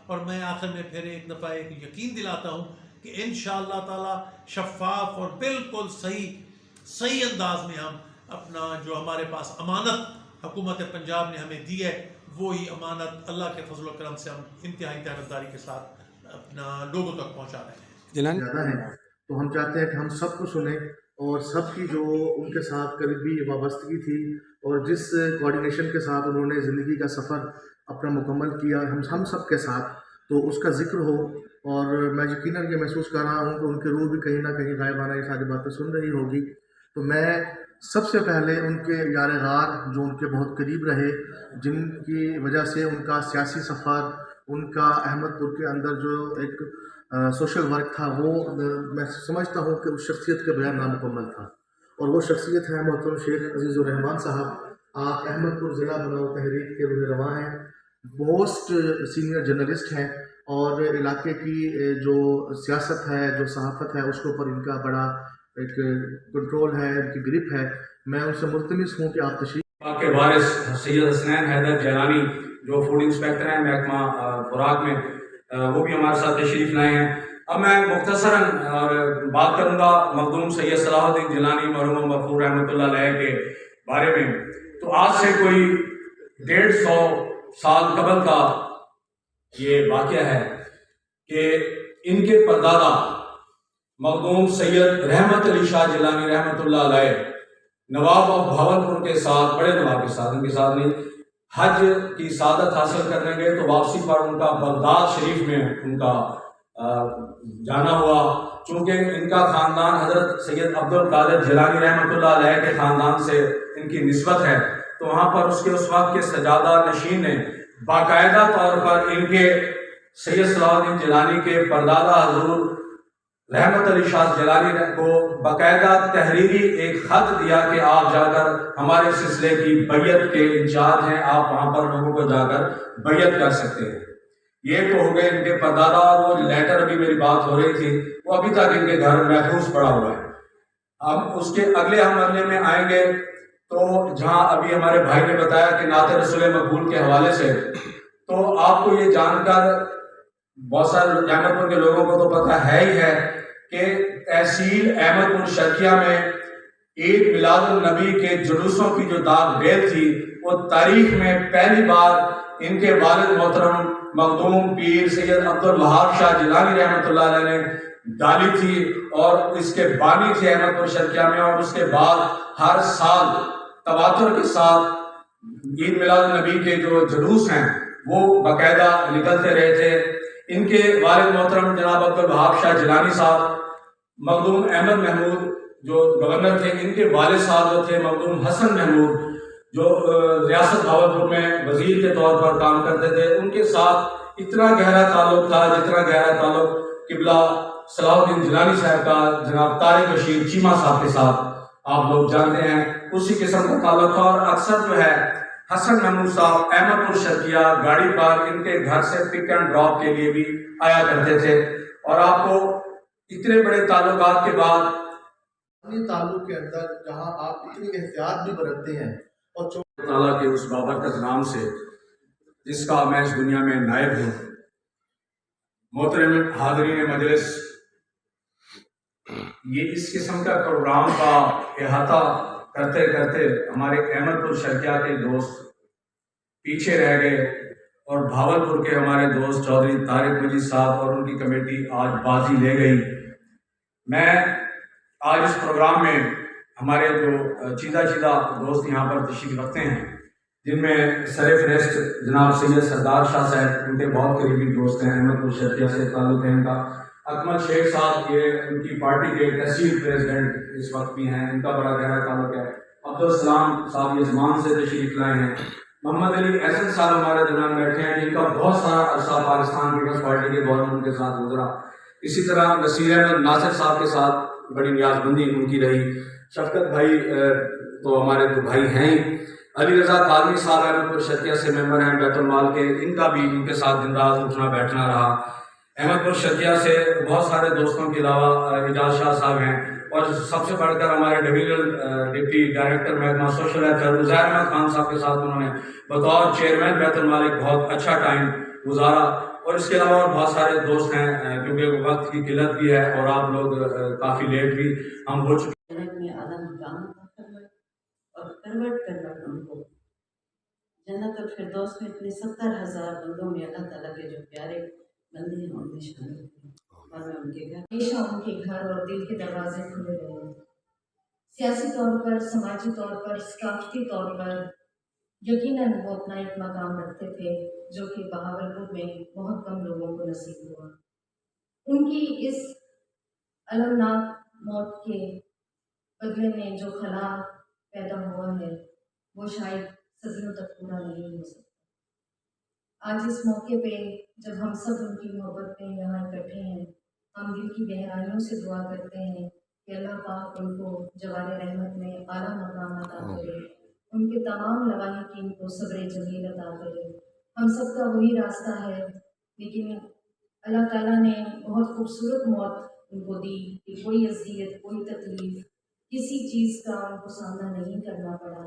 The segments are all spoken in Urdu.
اور میں آخر میں پھر ایک دفعہ ایک یقین دلاتا ہوں کہ انشاءاللہ تعالی شفاف اور بالکل صحیح انداز میں ہم اپنا جو ہمارے پاس امانت حکومت پنجاب نے ہمیں دی ہے وہی امانت اللہ کے فضل و کرم سے ہم انتہائی دیانتداری کے ساتھ اپنا لوگوں تک پہنچا رہے ہیں. زیادہ ہے تو ہم چاہتے ہیں کہ ہم سب کو سنیں اور سب کی جو ان کے ساتھ قریبی وابستگی تھی اور جس کوآرڈینیشن کے ساتھ انہوں نے زندگی کا سفر اپنا مکمل کیا ہم سب کے ساتھ تو اس کا ذکر ہو. اور میں یقیناً یہ محسوس کر رہا ہوں کہ ان کی روح بھی کہیں نہ کہیں غائبانہ یہ ساری باتیں سن رہی ہوگی. تو میں سب سے پہلے ان کے یار غار جو ان کے بہت قریب رہے جن کی وجہ سے ان کا سیاسی سفر ان کا احمد پور کے اندر جو ایک سوشل ورک تھا وہ میں سمجھتا ہوں کہ اس شخصیت کے بغیر نامکمل تھا. اور وہ شخصیت ہے محترم شیخ عزیز الرحمان صاحب. آپ احمد پور ضلع بناؤ تحریک کے روح رواں ہیں, موسٹ سینئر جرنلسٹ ہیں اور علاقے کی جو سیاست ہے جو صحافت ہے اس کے اوپر ان کا بڑا ایک کنٹرول ہے, ان کی گرپ ہے. میں ان سے ملتمس ہوں کہ آپ تشریف کے وارث سید حسنین حیدر جیلانی جو فوڈ انسپیکٹر ہیں محکمہ خوراک میں, وہ بھی ہمارے ساتھ تشریف لائے ہیں. اب میں مختصراً بات کروں گا مخدوم سید صلاح الدین جیلانی مرحوم غفور رحمۃ اللہ علیہ کے بارے میں. تو آج سے کوئی 150 سال قبل کا یہ واقعہ ہے کہ ان کے پردادا مخدوم سید رحمت علی شاہ جیلانی رحمۃ اللہ علیہ نواب آف بھاولپور کے ساتھ, بڑے نواب کے ساتھ, ان کے ساتھ نہیں, حج کی سعادت حاصل کرنے گئے تو واپسی پر ان کا بغداد شریف میں ان کا جانا ہوا. چونکہ ان کا خاندان حضرت سید عبد القادر جیلانی رحمۃ اللہ علیہ کے خاندان سے ان کی نسبت ہے, تو وہاں پر اس وقت کے سجادہ نشین نے باقاعدہ طور پر ان کے سید صلاح الدین جیلانی کے پردادا حضور رحمت علی شاہ جیلانی کو باقاعدہ تحریری ایک خط دیا کہ آپ جا کر ہمارے سلسلے کی بیعت کے انچارج ہیں, آپ وہاں پر لوگوں کو جا کر بیعت کر سکتے ہیں. یہ تو ہو گئے ان کے پردادا, اور وہ لیٹر ابھی میری بات ہو رہی تھی وہ ابھی تک ان کے گھر محفوظ پڑا ہوا ہے. اب اس کے اگلے ہم مرحلے میں آئیں گے تو جہاں ابھی ہمارے بھائی نے بتایا کہ نعت رسول مقبول کے حوالے سے, تو آپ کو یہ جان کر بہت سارے احمد پور کے لوگوں کو تو پتہ ہے ہی ہے کہ تحصیل احمد پور شرقیہ میں عید میلاد النبی کے جلوسوں کی جو داغ بیل تھی وہ تاریخ میں پہلی بار ان کے والد محترم مخدوم پیر سید عبد الوہاب شاہ جیلانی رحمۃ اللہ علیہ نے ڈالی تھی, اور اس کے بانی تھے احمد پور شرقیہ میں. اور اس کے بعد ہر سال تواتر کے ساتھ عید میلاد النبی کے جو جلوس ہیں وہ باقاعدہ نکلتے رہے تھے. ان کے والد محترم جناب عبد الوہاب شاہ جیلانی صاحب مخدوم احمد محمود جو گورنر تھے, ان کے والد صاحب جو تھے مخدوم حسن محمود جو ریاست بھاولپور میں وزیر کے طور پر کام کرتے تھے, ان کے ساتھ اتنا گہرا تعلق تھا جتنا گہرا تعلق قبلہ صلاح الدین جیلانی صاحب کا جناب طارق بشیر چیمہ صاحب کے ساتھ آپ لوگ جانتے ہیں, اسی قسم کا تعلق تھا. اور اکثر جو ہے حسن محمود صاحب احمد پور شرقیہ گاڑی پر ان کے گھر سے پک اینڈ ڈراپ کے لیے بھی آیا کرتے تھے. اور آپ کو اتنے بڑے تعلقات کے بعد تعلق کے اندر جہاں آپ اتنی احتیاط بھی برتتے ہیں اور تعالیٰ کے اس بابرکت نام سے جس کا میں اس دنیا میں نائب ہوں, محترم حاضرین مجلس, یہ اس قسم کا پروگرام کا احاطہ کرتے کرتے ہمارے احمد پور شرقیہ کے دوست پیچھے رہ گئے, اور بھاولپور کے ہمارے دوست چودھری طارق مجید صاحب اور ان کی کمیٹی آج بازی لے گئی. میں آج اس پروگرام میں ہمارے جو چیدہ دوست یہاں پر تشریف رکھتے ہیں, جن میں سر فہرست جناب سید سردار شاہ صاحب, ان کے بہت قریبی دوست ہیں, احمد پور شرقیہ سے تعلق ہے ان کا. اکمل شیخ صاحب یہ ان کی پارٹی کے تحصیل پریزیڈنٹ اس وقت بھی ہیں, ان کا بڑا گہرا تعلق ہے. عبدالسلام صاحب یزمان سے تشریف لائے ہیں. محمد علی احسن صاحب ہمارے درمیان بیٹھے ہیں جن کا بہت سارا عرصہ پاکستان پیپلز پارٹی کے دور میں ان کے ساتھ گزرا. اسی طرح نصیر احمد ناصر صاحب کے ساتھ بڑی نیاز بندی ان کی رہی. شفقت بھائی تو ہمارے تو بھائی ہیں ہی. علی رضا قادری صاحب احمد پور شرقیہ سے ممبر ہیں بیت المال کے, ان کا بھی ان کے ساتھ دن رات اٹھنا بیٹھنا رہا. احمد پور شرقیہ سے بہت سارے دوستوں کے علاوہ اعجاز شاہ صاحب ہیں, اور سب سے بڑھ کر ہمارے ڈویژنل ڈپٹی ڈائریکٹر محکمہ سوشل ویلفیئر عزیر احمد خان صاحب کے ساتھ انہوں نے بطور چیئرمین بیت المال ایک بہت اچھا ٹائم گزارا. اور اس کے علاوہ اور بہت سارے دوست ہیں کیونکہ وقت کی قلت بھی ہے اور آپ لوگ کافی لیٹ بھی ہم ہو چکے جنت میں اعلیٰ مقام عطا فرمائے اور کروٹ کروٹ ان کو جنت الفردوس میں اپنے 70,000 بندوں میں اللہ تعالیٰ کے جو پیارے بندے ہیں ان میں شامل ہیں اور میں ان کے گھر ہمیشہ ان کے گھر اور دل کے دروازے کھلے رہے، سیاسی طور پر، سماجی طور پر، ثقافتی طور پر یقیناً وہ اپنا ایک مقام رکھتے تھے جو کہ بہاولپور میں بہت کم لوگوں کو نصیب ہوا۔ ان کی اس المناک موت کے بدلے میں جو خلا پیدا ہوا ہے وہ شاید صدیوں تک پورا نہیں ہو سکتا۔ آج اس موقع پہ جب ہم سب ان کی محبت میں یہاں اکٹھے ہیں، ہم دل کی گہرائیوں سے دعا کرتے ہیں کہ اللہ پاک ان کو جوار رحمت میں اعلیٰ مقام عطا کرے، ان کے تمام لواحقین کو صبر جمیل عطا کرے۔ ہم سب کا وہی راستہ ہے، لیکن اللہ تعالیٰ نے بہت خوبصورت موت ان کو دی کہ کوئی اذیت، کوئی تکلیف، کسی چیز کا ان کو سامنا نہیں کرنا پڑا۔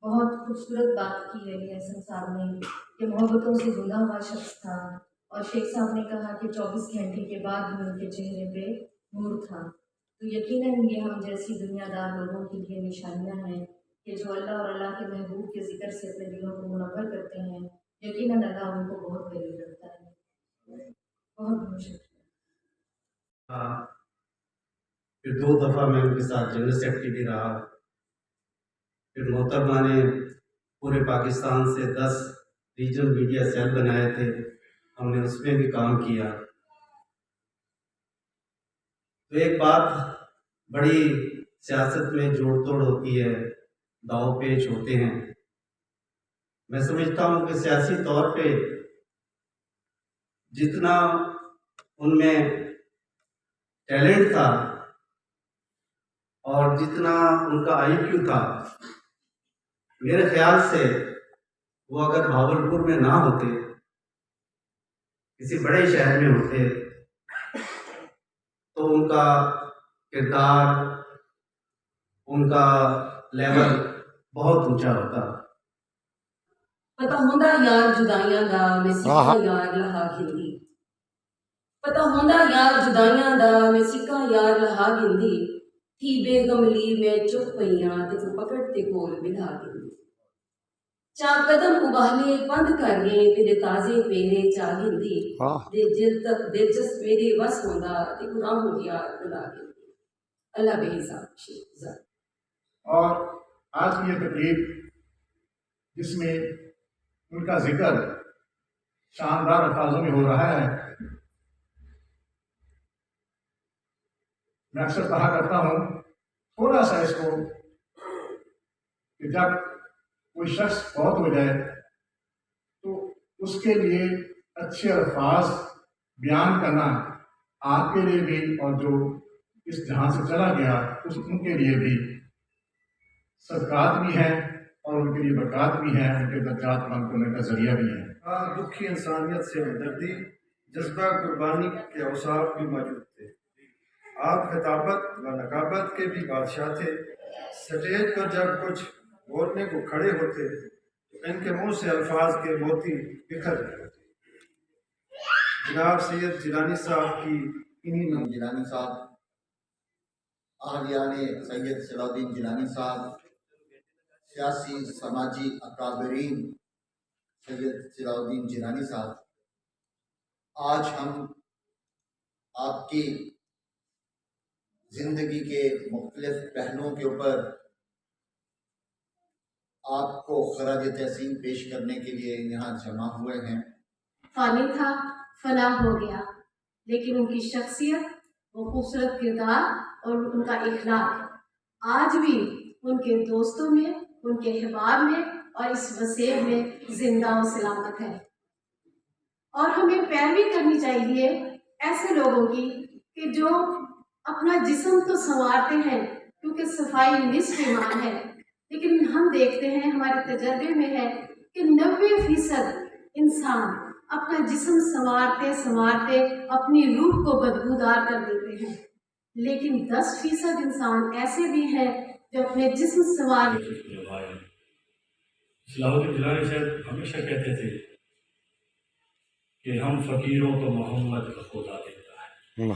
بہت خوبصورت بات کی ہے علی احسن صاحب نے کہ محبتوں سے گندا ہوا شخص تھا، اور شیخ صاحب نے کہا کہ 24 گھنٹے کے بعد بھی ان کے چہرے پہ نور تھا۔ تو یقیناً یہ ہم جیسی دنیا دار لوگوں کے لیے نشانیاں ہیں کہ جو اللہ اور اللہ کے محبوب کے ذکر سے اپنے دلوں کو منور کرتے ہیں، یقیناً اللہ ان کو بہت قریب رکھتا ہے۔ بہت بہت شکریہ۔ پھر 2 دفعہ میں ان کے ساتھ جنرل سیکرٹری بھی رہا۔ پھر محترمہ نے پورے پاکستان سے 10 ریجنل میڈیا سیل بنائے تھے، ہم نے اس میں بھی کام کیا۔ تو ایک بات بڑی سیاست میں جوڑ توڑ ہوتی ہے، داؤ پیچ ہوتے ہیں۔ میں سمجھتا ہوں کہ سیاسی طور پہ جتنا ان میں ٹیلنٹ تھا اور جتنا ان کا آئی کیو تھا، میرے خیال سے وہ اگر بھاولپور میں نہ ہوتے، کسی بڑے شہر میں ہوتے، تو ان کا کردار، ان کا لیول بہت اونچا ہوتا۔ پتہ ہوندا یار جدائیاں دا میں سکا یار لہا گھندی، پتہ ہوندا یار جدائیاں دا میں سکا یار لہا گھندی، تھی بیگم لی میں چپ پئیاں تے تو پکڑ تے کول بلا گھندی، چا قدم ابالے پند کر گئے تیرے تازے پیرے چا گھندی، دے دلچسپ میرے بس ہوندا تے قرآن یار بلا گھندی۔ اللہ بے حساب شیخ۔ اور آج کی یہ تقریب جس میں ان کا ذکر شاندار الفاظوں میں ہو رہا ہے، میں اکثر کہا کرتا ہوں تھوڑا سا اس کو کہ جب کوئی شخص فوت ہو جائے تو اس کے لیے اچھے الفاظ بیان کرنا آپ کے لیے بھی اور جو اس جہاں سے چلا گیا ان کے لیے بھی صدقات بھی ہیں اور ان کے لیے برکات بھی ہیں، ان کے درجات بلند کرنے کا ذریعہ بھی ہے۔ دکھی انسانیت سے ہمدردی، جذبہ قربانی کے اوصاف بھی موجود تھے۔ آپ خطابت و نقابت کے بھی بادشاہ تھے۔ سٹیج پر جب کچھ بولنے کو کھڑے ہوتے تو ان کے منہ سے الفاظ کے موتی بکھر رہے ہوتے۔ جناب سید جیلانی صاحب کی انہی جیلانی صاحب، اہلیان سید صلاح الدین جیلانی صاحب، سیاسی سماجی اکابرین سید صلاح الدین جیلانی صاحب، آج ہم آپ کی زندگی کے مختلف پہلوؤں کے اوپر آپ کو خراج تحسین پیش کرنے کے لیے یہاں جمع ہوئے ہیں۔ فانی تھا، فنا ہو گیا، لیکن ان کی شخصیت، وہ خوبصورت کردار اور ان کا اخلاق آج بھی ان کے دوستوں میں، ان کے احباب میں اور اس وسیع میں زندہ و سلامت ہے۔ اور ہمیں پیروی کرنی چاہیے ایسے لوگوں کی کہ جو اپنا جسم تو سنوارتے ہیں کیونکہ صفائی نصف ایمان ہے، لیکن ہم دیکھتے ہیں، ہمارے تجربے میں ہے کہ 90% انسان اپنا جسم سنوارتے سنوارتے اپنی روح کو بدبودار کر دیتے ہیں، لیکن 10% انسان ایسے بھی ہیں جو اپنے جسم سنوار صلاح الدین جیلانی صاحب ہمیشہ کہتے تھے کہ ہم فقیروں کو محمد کا خدا دیتا ہے.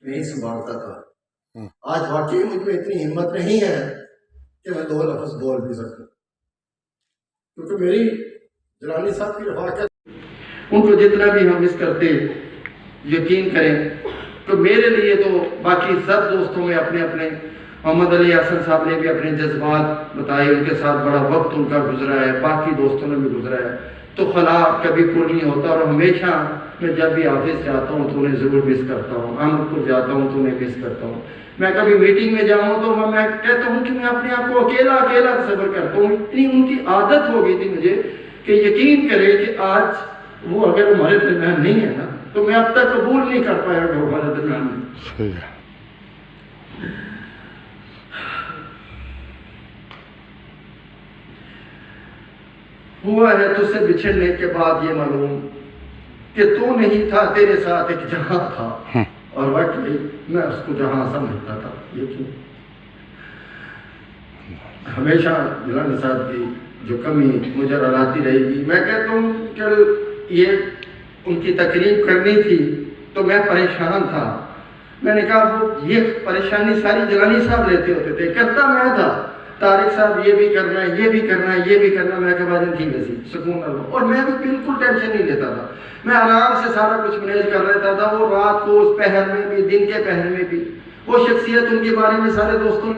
نہیں سنبھالتا تھا. آج واقعی مجھ میں اتنی ہمت نہیں ہے کہ میں 2 لفظ بول بھی سکوں، کیونکہ میری جیلانی صاحب کی رفاقت، ان کو جتنا بھی ہم مس کرتے، یقین کریں تو میرے لیے تو باقی سب دوستوں میں اپنے اپنے، محمد علی حسن صاحب نے بھی اپنے جذبات بتائے، ان کے ساتھ بڑا وقت ان کا گزرا ہے، باقی دوستوں نے بھی گزرا ہے، تو خلا کبھی پور نہیں ہوتا. اور ہمیشہ میں جب بھی آفس جاتا ہوں تو انہیں ضرور مس کرتا ہوں، احمد پور جاتا ہوں تو انہیں مس کرتا ہوں. میں کبھی میٹنگ میں جاؤں تو میں کہتا ہوں کہ میں اپنے آپ کو اکیلا صبر کرتا ہوں. اتنی ان کی عادت ہو گئی تھی مجھے کہ یقین کرے کہ آج وہ اگر ہمارے درمیان نہیں ہے نا تو میں اب تک قبول نہیں کر پایا کہ وہ ہمارے درمیان نہیں. ہوا ہے تجھ سے بچھڑنے کے بعد یہ معلوم کہ تو نہیں تھا، تیرے ساتھ ایک جہاں تھا، اور واقعی میں اس کو جہاں سمجھتا تھا. یقین ہمیشہ جیلانی صاحب کی جو کمی مجھے رلاتی رہے گی. میں کہتا ہوں کہ یہ ان کی تقریب کرنی تھی تو میں پریشان تھا. میں نے کہا وہ یہ پریشانی ساری جیلانی صاحب لیتے ہوتے تھے، کرتا میں تھا. طارق صاحب یہ بھی کرنا ہے، یہ بھی کرنا ہے، یہ بھی کرنا ہے. میں کہ بھائی ٹھیک ہے سی سکون اللہ. اور میں بھی بالکل ٹینشن نہیں لیتا تھا، میں آرام سے سارا کچھ مینیج کر لیتا تھا. وہ رات کو اس پہر میں بھی، دن کے پہر میں بھی، وہ شخصیت ان کے بارے میں سارے دوستوں